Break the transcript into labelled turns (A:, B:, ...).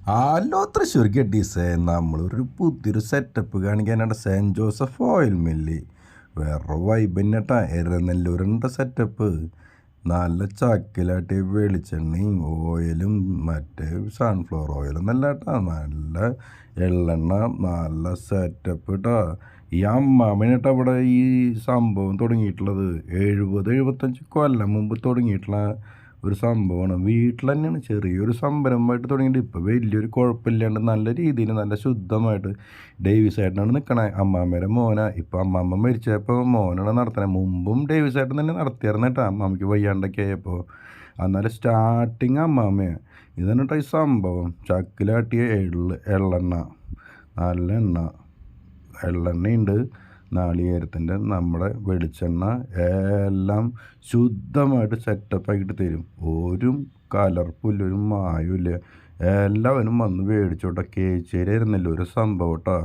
A: Hello Thrissur ഗഡീസേ, നമ്മളൊരു പുതിയൊരു setup കാണിക്കാനായിട്ട് സെൻറ്റ് ജോസഫ് ഓയിൽ മില്ല് വേറെ വൈബ് തന്നെട്ടാ. എരനെല്ലൂരിൻ്റെ സെറ്റപ്പ് നല്ല ചക്കിലാട്ടിയ വെളിച്ചെണ്ണയും ഓയിലും മറ്റേ സൺഫ്ലവർ ഓയിലും നല്ല കേട്ടാ, നല്ല എള്ളെണ്ണ, നല്ല സെറ്റപ്പ് കേട്ടാ. ഈ അമ്മാമനായിട്ട് അവിടെ ഈ സംഭവം തുടങ്ങിയിട്ടുള്ളത് 70-75 കൊല്ലം മുമ്പ് തുടങ്ങിയിട്ടുള്ള ഒരു സംഭവമാണ്. വീട്ടിൽ തന്നെയാണ് ചെറിയൊരു സംരംഭമായിട്ട് തുടങ്ങിയിട്ട് ഇപ്പോൾ വലിയൊരു കുഴപ്പമില്ലാണ്ട് നല്ല രീതിയിൽ നല്ല ശുദ്ധമായിട്ട് ഡേവിസ് ഏട്ടനാണ് നിൽക്കണേ. അമ്മാമ്മേരെ മോന. ഇപ്പോൾ അമ്മാമ്മ മരിച്ചപ്പോൾ മോനാണ് നടത്തണേ. മുമ്പും ഡേവിസ് ഏട്ടൻ തന്നെ നടത്തിയായിരുന്നു കേട്ടോ, അമ്മാമ്മയ്ക്ക് വയ്യാണ്ടൊക്കെ ആയപ്പോൾ. എന്നാലും സ്റ്റാർട്ടിങ് അമ്മാമ്മയാണ്. ഇതാണ് കേട്ടോ ഈ സംഭവം. ചക്കിലാട്ടിയ എള്ളെണ്ണ, നല്ല എണ്ണ, എള്ളെണ്ണയുണ്ട്, നാളികേരത്തിൻ്റെ നമ്മുടെ വെളിച്ചെണ്ണ, എല്ലാം ശുദ്ധമായിട്ട് സെറ്റപ്പാക്കിയിട്ട് തരും. ഒരു കലർപ്പില്ല, ഒരു മായമില്ല. എല്ലാവരും വന്ന് മേടിച്ചോട്ടെ. കേച്ചേരി ആയിരുന്നല്ലോ ഒരു സംഭവം കേട്ടോ.